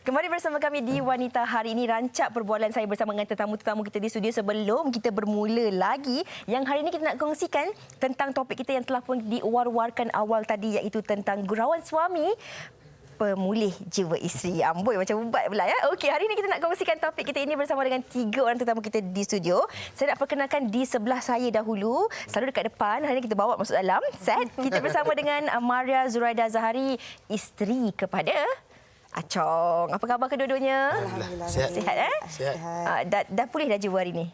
Kembali bersama kami di Wanita Hari ini. Rancak perbualan saya bersama dengan tetamu-tetamu kita di studio sebelum kita bermula lagi. Yang hari ini kita nak kongsikan tentang topik kita yang telah pun diwar-warkan awal tadi, iaitu tentang gurauan suami pemulih jiwa isteri. Amboi, macam ubat pula ya. Okey, hari ini kita nak kongsikan topik kita ini bersama dengan 3 orang tetamu kita di studio. Saya nak perkenalkan di sebelah saya dahulu, selalu dekat depan. Hari ini kita bawa masuk dalam set. Kita bersama dengan Maria Zuraida Zahari, isteri kepada Achong. Apa khabar kedua-duanya? Alhamdulillah. Sihat Sihat. Dah pulih dah jiwa hari ni?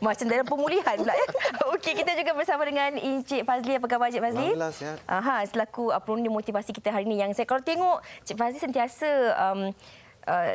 Macam dalam pemulihan pula ya. Okey, kita juga bersama dengan Encik Fazli. Apa khabar Encik Fazli? Alhamdulillah sihat. Selaku penulis motivasi kita hari ini, yang saya kalau tengok Encik Fazli sentiasa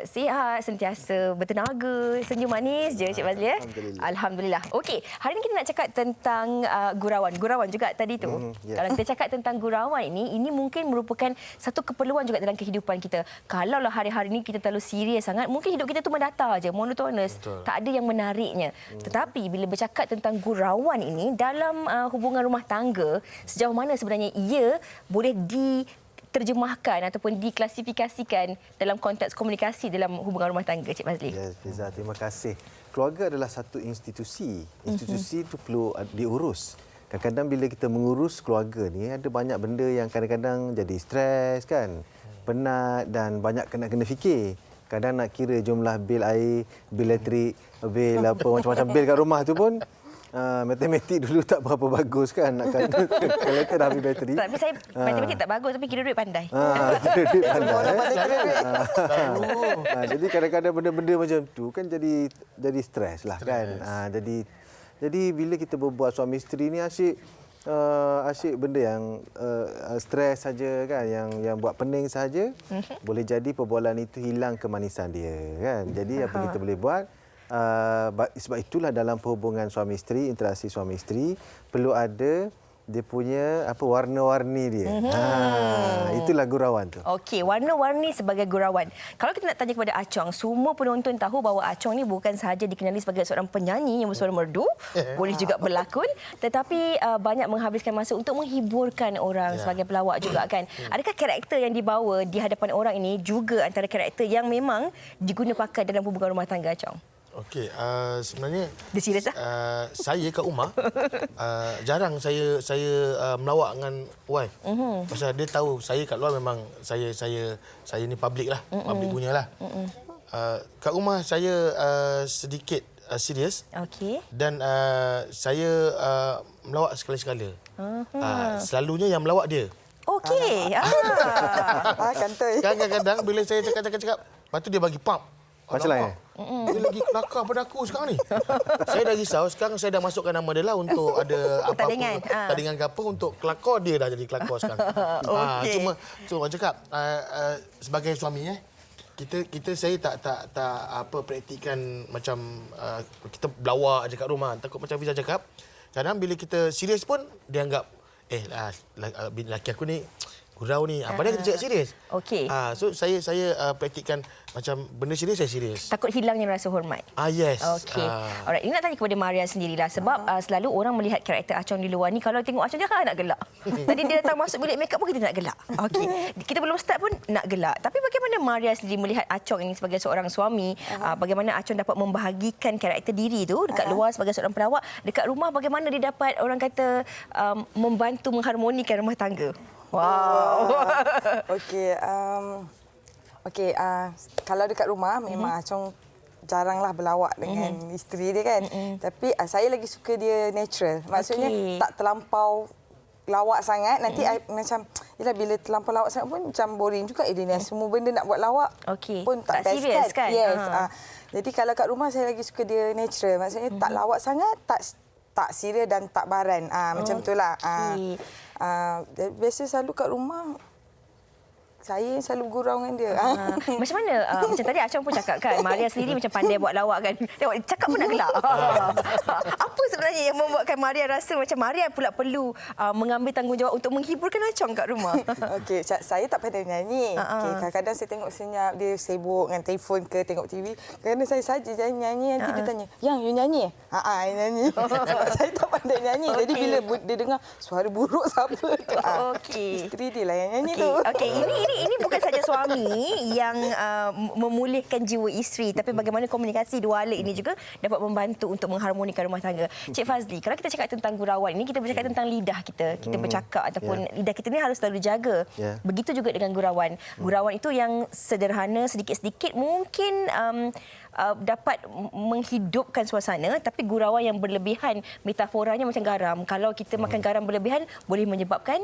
sihat, sentiasa bertenaga, senyum manis je Encik Fazli. Alhamdulillah. Okey, hari ini kita nak cakap tentang gurauan. Gurauan juga tadi tu. Kalau kita cakap tentang gurauan ini mungkin merupakan satu keperluan juga dalam kehidupan kita. Kalaulah hari-hari ini kita terlalu serius sangat, mungkin hidup kita tu mendatar je, monotonous. Tak ada yang menariknya. Tetapi bila bercakap tentang gurauan ini dalam hubungan rumah tangga, sejauh mana sebenarnya ia boleh diterjemahkan ataupun diklasifikasikan dalam konteks komunikasi dalam hubungan rumah tangga, Cik Fazli? Ya, Fiza, terima kasih. Keluarga adalah satu institusi. Institusi itu perlu diurus. Kadang-kadang bila kita mengurus keluarga ni, ada banyak benda yang kadang-kadang jadi stres kan, penat dan banyak kena fikir. Kadang nak kira jumlah bil air, bil elektrik, bil apa macam-macam bil kat rumah tu pun matematik dulu tak berapa bagus kan, nak kalkulator dah habis bateri. Tapi saya matematik tak bagus, tapi kira duit pandai. Kira duit pandai. Jadi kadang-kadang benda-benda macam tu kan jadi stres lah kan. Jadi bila kita berbuat suami isteri ni asyik benda yang stres saja kan, yang buat pening saja, boleh jadi perbualan itu hilang kemanisan dia kan. Jadi apa kita boleh buat? Sebab itulah dalam perhubungan suami isteri, interaksi suami isteri perlu ada dia punya warna-warni dia. Itulah gurauan tu. Okey, warna-warni sebagai gurauan. Kalau kita nak tanya kepada Achong, semua penonton tahu bahawa Achong ni bukan sahaja dikenali sebagai seorang penyanyi yang bersuara merdu, boleh juga berlakon, tetapi banyak menghabiskan masa untuk menghiburkan orang sebagai pelawak juga kan. Adakah karakter yang dibawa di hadapan orang ini juga antara karakter yang memang diguna pakai dalam hubungan rumah tangga, Achong? Okey, sebenarnya saya kat rumah jarang saya melawak dengan wife. Pasal dia tahu saya kat luar memang saya ni public lah, public punya lah. Kat rumah saya sedikit serius. Okey. Dan saya melawak sekala-sekala. Selalunya yang melawak dia. Okey. Kantoi. Kadang-kadang bila saya cakap, lepas tu dia bagi pump. Macam mana? Dia lagi kelakar pada aku sekarang ni. Saya dah risau. Sekarang saya dah masukkan nama dia lah untuk ada apa-apa. Tandingan ke apa untuk kelakar. Dia dah jadi kelakar sekarang. Cuma orang cakap, sebagai suami, saya tak praktikkan macam kita berlawak je kat rumah. Takut macam Fiza cakap. Kadang bila kita serius pun, dia anggap, lelaki aku ni gurau ni. Padahal kita cakap serius. Okey. So saya praktikkan macam benda serius, saya serius. Takut hilangnya rasa hormat. Yes. Okey. Alright, ini nak tanya kepada Maria sendirilah sebab selalu orang melihat karakter Achong di luar ni, kalau tengok Achong jangan nak gelak. Tadi dia datang masuk bilik makeup pun kita nak gelak. Okey. Kita belum start pun nak gelak. Tapi bagaimana Maria sendiri melihat Achong ini sebagai seorang suami? Bagaimana Achong dapat membahagikan karakter diri tu dekat luar sebagai seorang pelawak, dekat rumah bagaimana dia dapat orang kata membantu mengharmonikan rumah tangga? Wow. Okey, kalau dekat rumah memang Achong jaranglah berlawak dengan isteri dia kan. Tapi saya lagi suka dia natural. Maksudnya tak terlampau lawak sangat. Nanti macam bila terlampau lawak sangat pun macam boring juga dia ni. Semua benda nak buat lawak pun tak best serius kan? Yes. Jadi kalau kat rumah saya lagi suka dia natural. Maksudnya tak lawak sangat, tak serius dan tak baran. Macam itulah. Biasa selalu kat rumah saya selalu gurau dengan dia. Macam mana? Macam tadi Achong pun cakap kan, Maria sendiri macam pandai buat lawak kan. Tengok, cakap pun nak gelak. Apa sebenarnya yang membuatkan Maria rasa macam Maria pula perlu mengambil tanggungjawab untuk menghiburkan Achong kat rumah? Okey, saya tak pandai nyanyi. Kadang-kadang saya tengok senyap dia sibuk dengan telefon ke tengok TV. Kadang-kadang saya saja nyanyi, nanti dia tanya, "Yang, you nyanyi?" I nyanyi. Sebab saya tak pandai nyanyi. Jadi bila dia dengar suara buruk siapa tu? Isteri dia lah yang nyanyi tu. Okey, ini ini bukan saja suami yang memulihkan jiwa isteri, tapi bagaimana komunikasi dua ahli ini juga dapat membantu untuk mengharmonikan rumah tangga. Cik Fazli, kalau kita cakap tentang gurauan ini, kita bercakap tentang lidah kita. Kita bercakap ataupun lidah kita ni harus selalu jaga. Begitu juga dengan gurauan. Gurauan itu yang sederhana, sedikit-sedikit mungkin dapat menghidupkan suasana, tapi gurauan yang berlebihan, metaforanya macam garam. Kalau kita makan garam berlebihan, boleh menyebabkan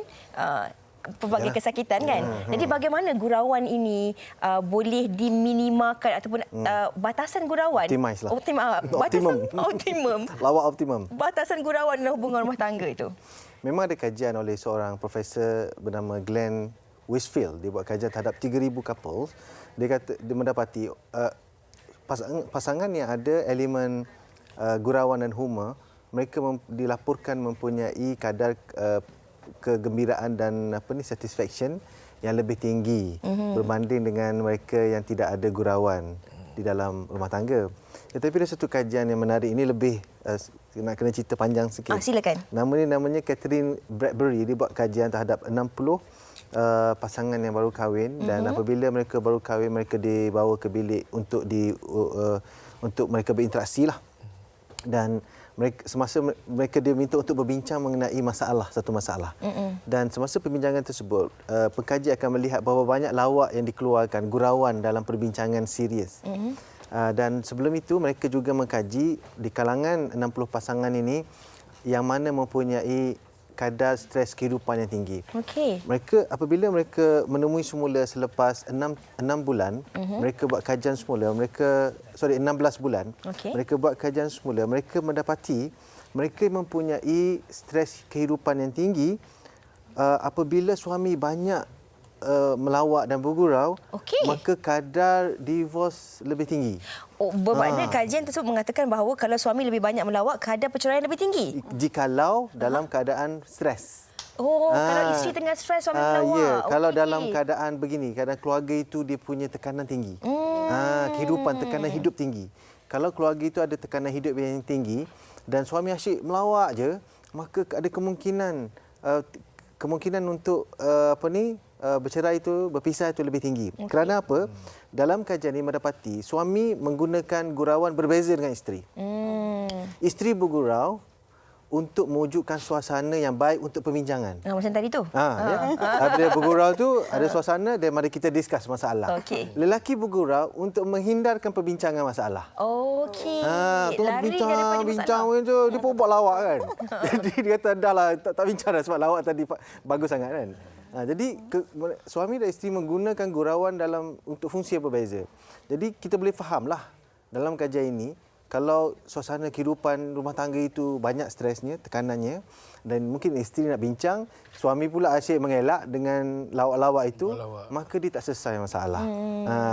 pelbagai kesakitan kan. Jadi bagaimana gurauan ini boleh diminimalkan ataupun batasan gurauan? Optimize lah. Optimum. Lawak optimum. Batasan gurauan dalam hubungan rumah tangga itu. Memang ada kajian oleh seorang profesor bernama Glenn Westfield. Dia buat kajian terhadap 3,000 couples. Dia kata dia mendapati pasangan yang ada elemen gurauan dan humor, mereka dilaporkan mempunyai kadar kegembiraan dan satisfaction yang lebih tinggi berbanding dengan mereka yang tidak ada gurauan di dalam rumah tangga. Tetapi ada satu kajian yang menarik, ini lebih nak kena cerita panjang sikit. Silakan. Namanya Catherine Bradbury. Dia buat kajian terhadap 60 pasangan yang baru kahwin dan apabila mereka baru kahwin, mereka dibawa ke bilik untuk untuk mereka berinteraksi lah. Dan semasa mereka diminta untuk berbincang mengenai satu masalah. Dan semasa perbincangan tersebut, pengkaji akan melihat bahawa banyak lawak yang dikeluarkan, gurauan dalam perbincangan serius. Dan sebelum itu mereka juga mengkaji di kalangan 60 pasangan ini yang mana mempunyai kadar stres kehidupan yang tinggi. Mereka apabila mereka menemui semula selepas 6 bulan, mereka buat kajian semula, 16 bulan. Mereka buat kajian semula, mereka mendapati mereka mempunyai stres kehidupan yang tinggi apabila suami banyak melawak dan bergurau, maka kadar divorce lebih tinggi. Bermakna kajian tersebut mengatakan bahawa kalau suami lebih banyak melawak, kadar perceraian lebih tinggi. Jikalau dalam keadaan stres. Kalau isteri tengah stres, suami melawak. Ya, kalau dalam keadaan begini, keadaan keluarga itu dia punya tekanan tinggi. Kehidupan, tekanan hidup tinggi. Kalau keluarga itu ada tekanan hidup yang tinggi dan suami asyik melawak je, maka ada kemungkinan untuk bercerai itu, berpisah itu lebih tinggi. Kerana apa? Dalam kajian ini mendapati suami menggunakan gurauan berbeza dengan isteri. Isteri bergurau untuk mewujudkan suasana yang baik untuk perbincangan. Macam tadi tu. Apabila bergurau tu ada suasana dan mari kita discuss masalah. Lelaki bergurau untuk menghindarkan perbincangan masalah. Bincang tu dia pun buat lawak kan. Jadi dia kata dah lah tak bincang dah sebab lawak tadi bagus sangat kan. Jadi suami dan isteri menggunakan gurauan untuk fungsi yang berbeza. Jadi kita boleh fahamlah dalam kajian ini, kalau suasana kehidupan rumah tangga itu banyak stresnya, tekanannya, dan mungkin isteri nak bincang, suami pula asyik mengelak dengan lawak-lawak itu, maka dia tak selesai masalah.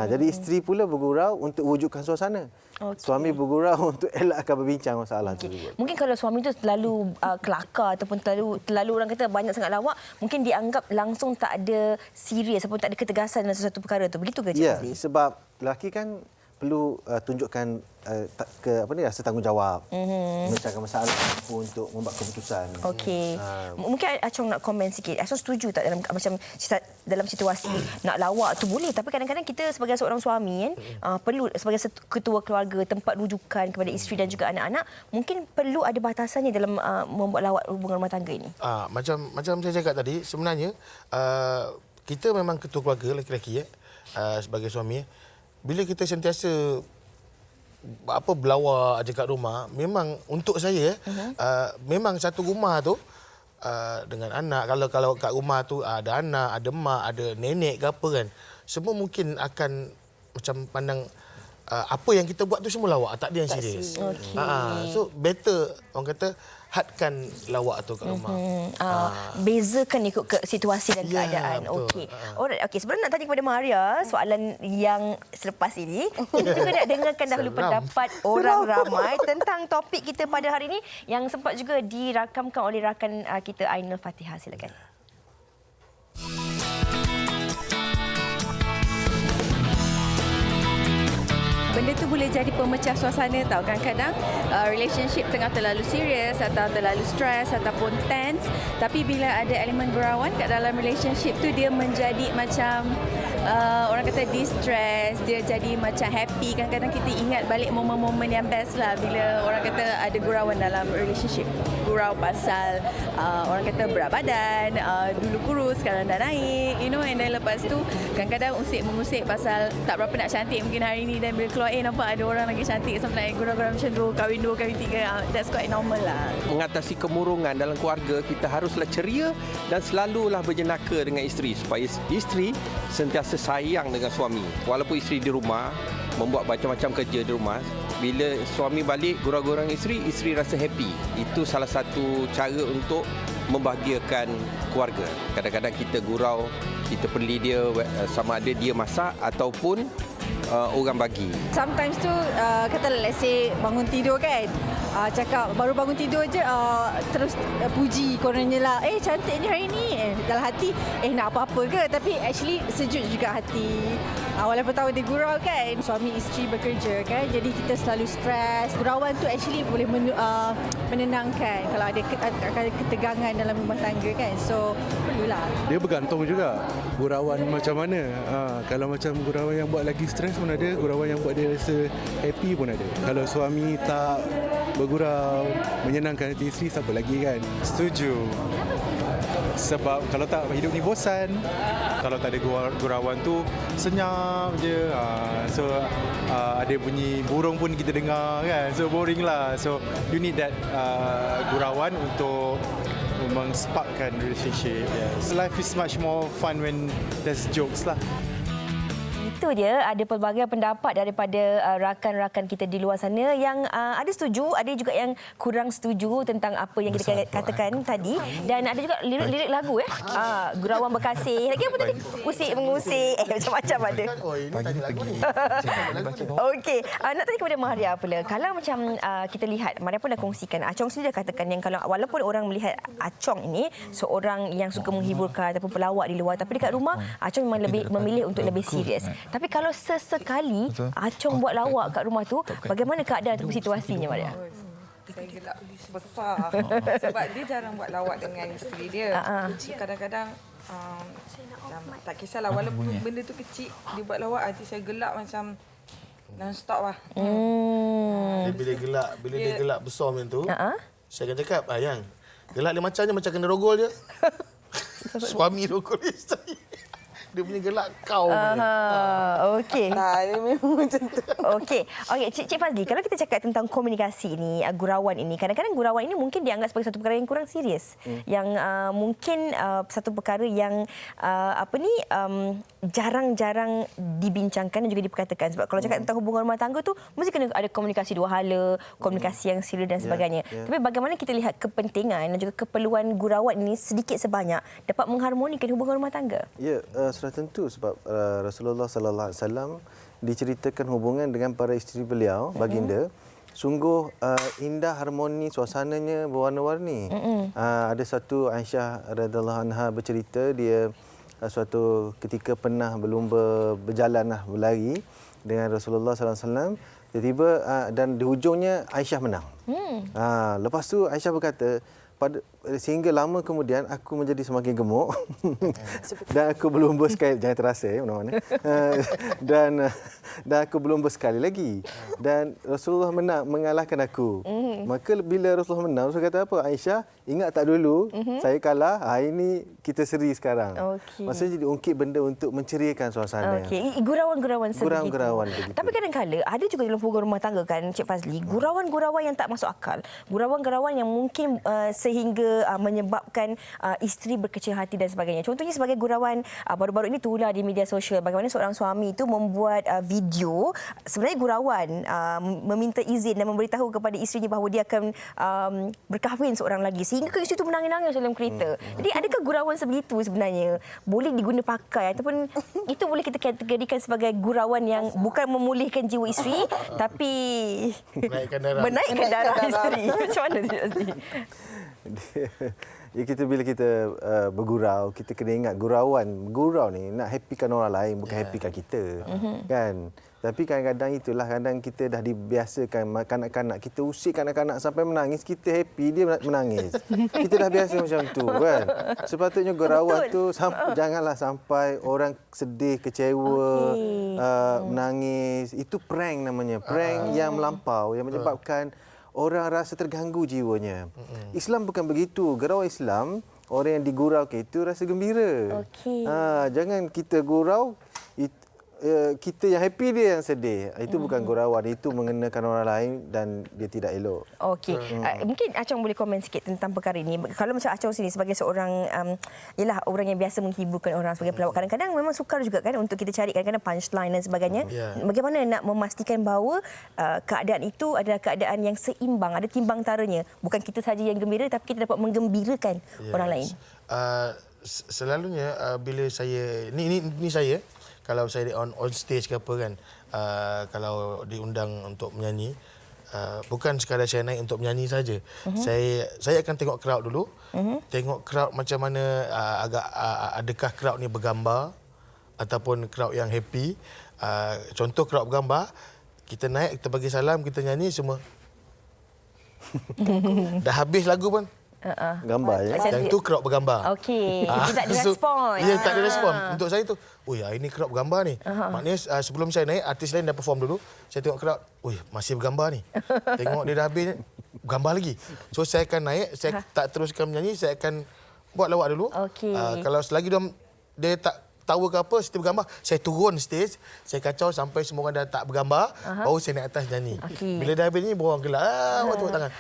Jadi isteri pula bergurau untuk wujudkan suasana. Suami bergurau untuk elakkan berbincang masalah tersebut. Mungkin kalau suami itu terlalu kelakar ataupun terlalu orang kata banyak sangat lawak, mungkin dianggap langsung tak ada serius ataupun tak ada ketegasan dalam sesuatu perkara itu. Begitu ke Cik Fazli? Sebab lelaki kan perlu tunjukkan rasa tanggungjawab, memecahkan masalah untuk membuat keputusan. Mungkin Acong nak komen sikit. Acong setuju tak dalam situasi nak lawak tu boleh, tapi kadang-kadang kita sebagai seorang suami perlu sebagai ketua keluarga, tempat rujukan kepada isteri dan juga anak-anak, mungkin perlu ada batasannya dalam membuat lawak hubungan rumah tangga ini. Macam saya cakap tadi, sebenarnya kita memang ketua keluarga lelaki sebagai suami. Bila kita sentiasa berlawak je kat rumah, memang untuk saya memang satu rumah tu dengan anak, kalau kat rumah tu ada anak, ada mak, ada nenek ke apa kan, semua mungkin akan macam pandang apa yang kita buat tu semua lawak, tak ada yang serius. So better orang kata hadkan lawak tu kat rumah. Bezakan ikut ke situasi dan keadaan. Alright. Sebelum nak tanya kepada Maria soalan yang selepas ini, kita juga nak dengarkan dahulu pendapat orang ramai tentang topik kita pada hari ini yang sempat juga dirakamkan oleh rakan kita Ainul Fatihah. Silakan. benda tu boleh jadi pemecah suasana tau. Kadang-kadang relationship tengah terlalu serius atau terlalu stres ataupun tense, tapi bila ada elemen gurauan kat dalam relationship tu, dia menjadi macam orang kata distress, dia jadi macam happy. Kadang-kadang kita ingat balik momen-momen yang best lah bila orang kata ada gurauan dalam relationship. Gurau pasal orang kata berat badan, dulu kurus sekarang dah naik, and then lepas tu kadang-kadang usik-mengusik pasal tak berapa nak cantik mungkin hari ni, dan bila keluar nampak ada orang lagi cantik, sometimes gurau-gurau macam tu, kahwin 2, kahwin 3, that's quite normal lah. Mengatasi kemurungan dalam keluarga, kita haruslah ceria dan selalulah berjenaka dengan isteri supaya isteri sentiasa sayang dengan suami. Walaupun isteri di rumah membuat macam-macam kerja di rumah, bila suami balik gurau-gurau isteri rasa happy. Itu salah satu cara untuk membahagiakan keluarga. Kadang-kadang kita gurau, kita perli dia sama ada dia masak ataupun orang bagi. Sometimes tu kata let's say bangun tidur kan, cakap baru bangun tidur je terus puji kononnya lah, cantik ni hari ni, dalam hati nak apa-apa ke, tapi actually sejuk juga hati. Walaupun tahu dia gurau kan, suami isteri bekerja kan, jadi kita selalu stres. Gurauan tu actually boleh menenangkan kalau ada ketegangan dalam rumah tangga kan. So perlulah. Dia bergantung juga gurauan macam mana. Kalau macam gurauan yang buat lagi stres pun ada, gurauan yang buat dia rasa happy pun ada. Kalau suami tak bergurau, menyenangkan hati isteri, siapa lagi kan? Setuju. Sebab kalau tak, hidup ni bosan. Kalau tak ada gurauan tu senyap je. So ada bunyi burung pun kita dengar kan. So boring lah. So you need that gurauan untuk mengsparkkan relationship. Yes. Life is much more fun when there's jokes lah. Itu dia, ada pelbagai pendapat daripada rakan-rakan kita di luar sana yang ada setuju, ada juga yang kurang setuju tentang apa yang kita katakan tadi, dan ada juga lirik-lirik lagu gurauan berkasih. Lagi apa tadi? Usik mengusik, macam-macam ada. Oh, ini tanya lagu ni. Okey, nak tanya kepada Maria pula. Kalau macam kita lihat, Maria pun dah kongsikan, Acong sendiri dah katakan yang kalau walaupun orang melihat Acong ini seorang yang suka menghiburkan ataupun pelawak di luar, tapi dekat rumah Acong memang lebih memilih untuk lebih serius. Tapi kalau sesekali Acong buat lawak kat rumah tu, bagaimana keadaan ataupun situasinya, Maria? Saya gelak besar sebab dia jarang buat lawak dengan isteri dia. Kadang-kadang tak kisahlah, walaupun benda tu kecil, dia buat lawak, hati saya gelak macam non-stop lah. Bila dia gelak besar macam tu, saya akan cakap, yang gelak dia macam kena rogol je. Suami rogol isteri. Dia punya gelak kau punya. Okey. Dia memang macam tu. Okey, Cik Fazli, kalau kita cakap tentang komunikasi ini, gurauan ini, kadang-kadang gurauan ini mungkin dianggap sebagai satu perkara yang kurang serius, yang mungkin satu perkara yang jarang-jarang dibincangkan dan juga diperkatakan. Sebab kalau cakap tentang hubungan rumah tangga tu, mesti kena ada komunikasi dua hala, komunikasi yang serius dan sebagainya. Tapi bagaimana kita lihat kepentingan dan juga keperluan gurauan ini sedikit sebanyak dapat mengharmonikan hubungan rumah tangga? Ya, sudah tentu sebab Rasulullah sallallahu alaihi wasallam diceritakan hubungan dengan para isteri beliau, baginda, sungguh indah, harmoni, suasananya berwarna-warni. Ada satu Aisyah radhiyallahu anha bercerita, dia suatu ketika pernah berlari dengan Rasulullah sallallahu alaihi wasallam. Tiba-tiba dan di hujungnya Aisyah menang. Lepas tu Aisyah berkata, sehingga lama kemudian aku menjadi semakin gemuk dan aku berlumba sekali, jangan terasa mana-mana, dan aku berlumba sekali lagi, dan Rasulullah mengalahkan aku. Maka bila Rasulullah menang, Rasulullah kata apa? Aisyah, ingat tak dulu saya kalah, hari ini kita seri sekarang. Maksudnya diungkit benda untuk menceriakan suasana. Gurauan-gurauan sebegitu. Gurauan begitu. Tapi kadang-kadang ada juga dalam hubungan rumah tangga kan, Cik Fazli, gurauan-gurauan yang tak masuk akal. Gurauan-gurauan yang mungkin sehingga menyebabkan isteri berkecil hati dan sebagainya. Contohnya sebagai gurauan baru-baru ini tular di media sosial, bagaimana seorang suami itu membuat video, sebenarnya gurauan, meminta izin dan memberitahu kepada isterinya bahawa dia akan berkahwin seorang lagi, sehingga isteri itu menangis-nangis dalam kereta. Jadi adakah gurauan sebegitu sebenarnya boleh diguna pakai, ataupun itu boleh kita kategorikan sebagai gurauan yang bukan memulihkan jiwa isteri tapi menaikkan darah isteri? Macam mana Cik Fazli? kita bila kita bergurau, kita kena ingat gurau ni nak happykan orang lain, bukan happykan kita. Kan? Tapi kadang-kadang itulah, kadang kita dah dibiasakan kanak-kanak, kita usik kanak-kanak sampai menangis, kita happy, dia menangis. Kita dah biasa macam tu kan. Sepatutnya gurauan tu janganlah sampai orang sedih, kecewa, menangis. Itu prank namanya. Prank yang melampau, yang menyebabkan orang rasa terganggu jiwanya. Islam bukan begitu. Gurau Islam, orang yang digurau itu rasa gembira. Jangan kita gurau, kita yang happy, dia yang sedih. Itu bukan gurauan, itu mengenakan orang lain dan dia tidak elok. Okey. Mungkin Acong boleh komen sikit tentang perkara ini. Kalau macam Acong sini sebagai seorang ialah orang yang biasa menghiburkan orang sebagai pelawak, kadang-kadang memang sukar juga kan untuk kita cari kadang-kadang punchline dan sebagainya. Bagaimana nak memastikan bahawa keadaan itu adalah keadaan yang seimbang, ada timbang taranya. Bukan kita saja yang gembira tapi kita dapat menggembirakan orang lain. Selalunya bila saya ni saya kalau saya on stage ke apa kan, kalau diundang untuk menyanyi, bukan sekadar saya naik untuk menyanyi saja. Saya akan tengok crowd dulu. Tengok crowd macam mana, adakah crowd ni bergambar ataupun crowd yang happy. Contoh crowd bergambar, kita naik, kita bagi salam, kita nyanyi semua. Dah habis lagu pun Gambar ya. yang tu crowd bergambar. Okey. Dia tak ada respon. Ya, tak ada respon. Untuk saya tu, ini crowd bergambar ni. Maknanya sebelum saya naik, artis lain dah perform dulu. Saya tengok crowd, masih bergambar ni. Tengok dia dah habis, bergambar lagi. So saya akan naik, saya tak teruskan menyanyi, saya akan buat lawak dulu. Kalau selagi dia tak tahu ke apa, saya bergambar, saya turun stage, saya kacau sampai semua orang dah tak bergambar, baru saya naik atas nyanyi. Bila dah habis ni, baru orang gelak, tepuk tangan.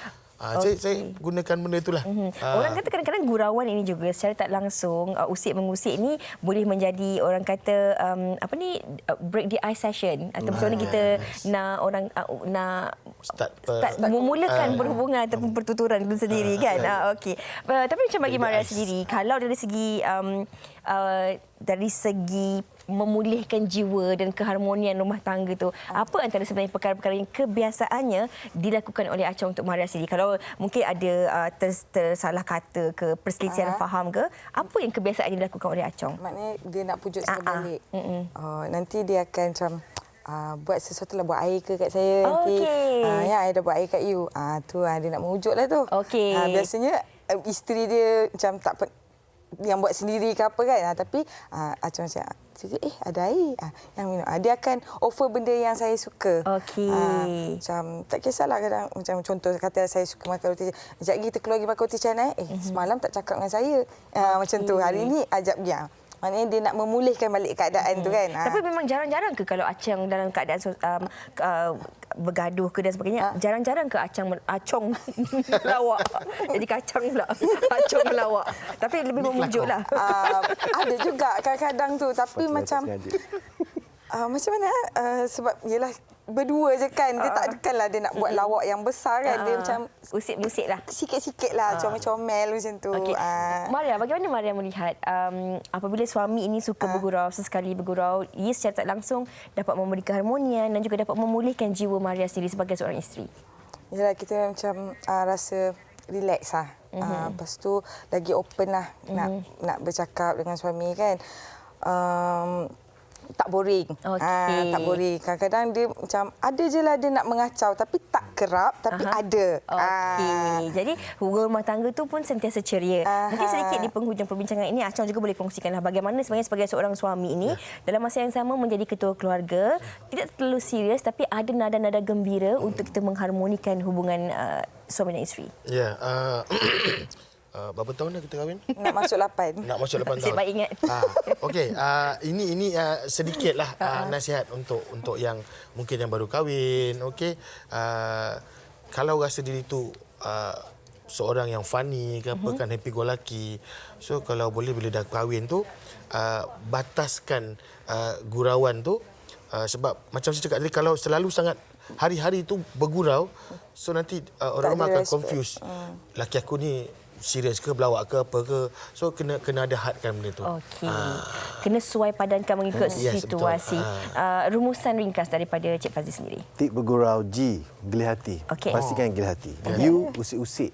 Saya gunakan benda itulah. Orang kata kadang-kadang gurauan ini juga secara tak langsung, usik-mengusik ni boleh menjadi orang kata break the ice session, atau macam mana kita nak orang nak start memulakan perhubungan ataupun pertuturan itu sendiri kan. Okey. Tapi macam bagi Maria sendiri, kalau dari segi memulihkan jiwa dan keharmonian rumah tangga tu, apa antara sebenarnya perkara-perkara yang kebiasaannya dilakukan oleh Acong untuk Maria sendiri? Kalau mungkin ada tersalah kata ke, perselisihan faham ke, apa yang kebiasaan yang dilakukan oleh Acong? Maknanya dia nak pujuk saya balik. Nanti dia akan macam buat sesuatu lah, buat air ke kat saya nanti. Ya, I dah buat air kat you. Tu dia nak memujuk lah tu. Biasanya isteri dia macam tak yang buat sendiri ke apa kan. Tapi Acong macam, ada air. Yang minum. Dia akan offer benda yang saya suka. Macam tak kisahlah kadang, macam contoh kata saya suka makan roti. Sekejap lagi kita keluar pergi makan roti canai. Semalam tak cakap dengan saya. Macam tu. Hari ni ajak dia. Maknanya dia nak memulihkan balik keadaan tu kan. Tapi memang jarang-jarang ke kalau Acong dalam keadaan bergaduh ke dan sebagainya, jarang-jarang ke Acong melawak. Jadi kacang pula. Acong melawak. Tapi lebih memujuklah. Ada juga kadang-kadang tu, tapi macam macam mana? Sebab yelah berdua je kan. Dia takkanlah dia nak buat lawak yang besar kan. Dia macam usik-musik lah. Sikit-sikit lah, comel-comel macam tu. Maria, bagaimana Maria melihat apabila suami ini suka bergurau, sesekali bergurau, ia secara tak langsung dapat memberi keharmonian dan juga dapat memulihkan jiwa Maria sendiri sebagai seorang isteri? Yalah, kita macam rasa relax lah. Lepas tu lagi open lah nak bercakap dengan suami kan. Tak boring. Tak boring. Kadang-kadang dia macam ada je lah dia nak mengacau tapi tak kerap, tapi ada. Jadi hubungan rumah tangga tu pun sentiasa ceria. Mungkin sedikit di penghujung perbincangan ini Acong juga boleh kongsikanlah bagaimana sebenarnya sebagai seorang suami ini dalam masa yang sama menjadi ketua keluarga, tidak terlalu serius tapi ada nada-nada gembira untuk kita mengharmonikan hubungan suami dan isteri. Ya. Berapa tahun dah kita kahwin? Nak masuk 8. Nak masuk 8 tahun. Nasib baik ingat. Okey, ini sedikitlah nasihat untuk yang mungkin yang baru kahwin. Okey, kalau rasa diri tu seorang yang funny ke apa kan, happy go lucky. So kalau boleh bila dah kahwin tu bataskan gurauan tu, sebab macam saya cakap tadi, kalau selalu sangat hari-hari tu bergurau, so nanti orang ramai akan confuse. Laki aku ni serius ke, berlawak ke, apa ke. So kena ada hadkan benda tu. Kena sesuai padankan mengikut situasi. Rumusan ringkas daripada Cik Fazli sendiri. Tik bergurau, G, geli hati. Pastikan geli hati. U, usik-usik.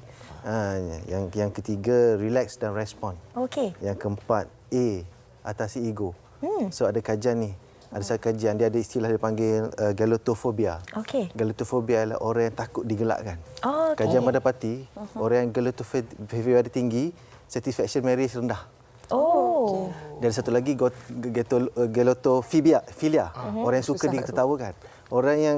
Yang ketiga, relax dan respon. Okey. Yang keempat, atasi ego. So ada kajian ni. Ada satu kajian, dia ada istilah dia panggil galotofobia. Okey. Galotofobia adalah orang yang takut digelakkan. Oh, okey. Kajian mendapati orang yang galotofobia dia tinggi, satisfaction marriage rendah. Oh. Dan satu lagi galotofobia, filia. Orang yang suka ditertawakan. Orang yang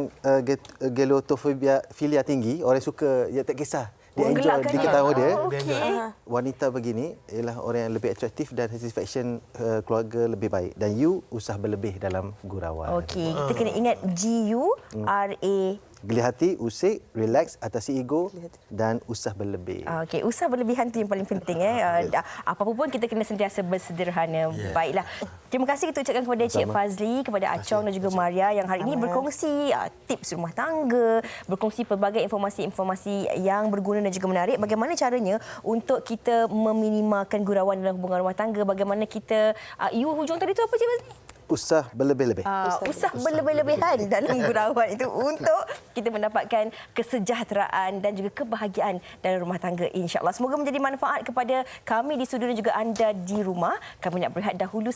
galotofobia tinggi, orang yang suka, dia tak kisah. Dia Orang enjoy gelakkan diketawa dia. Okey. Wanita begini ialah orang yang lebih atraktif dan satisfaction keluarga lebih baik. Dan you usah berlebih dalam gurauan. Okey, kita kena ingat GURA. Geli hati, usik, relax, atasi ego dan usah berlebih. Okey, usah berlebihan tu yang paling penting. Apa pun kita kena sentiasa bersederhana. Baiklah. Terima kasih kita ucapkan kepada Cik Fazli, kepada Achong dan juga Maria yang hari ini berkongsi tips rumah tangga, berkongsi pelbagai informasi-informasi yang berguna dan juga menarik. Bagaimana caranya untuk kita meminimalkan gurauan dalam hubungan rumah tangga. Bagaimana kita... hujung tadi tu apa Cik Fazli? Usah berlebih-lebih. Usah berlebih-lebihan dalam gurauan itu untuk kita mendapatkan kesejahteraan dan juga kebahagiaan dalam rumah tangga, insya-Allah. Semoga menjadi manfaat kepada kami di studio dan juga anda di rumah. Kami nak berehat dahulu.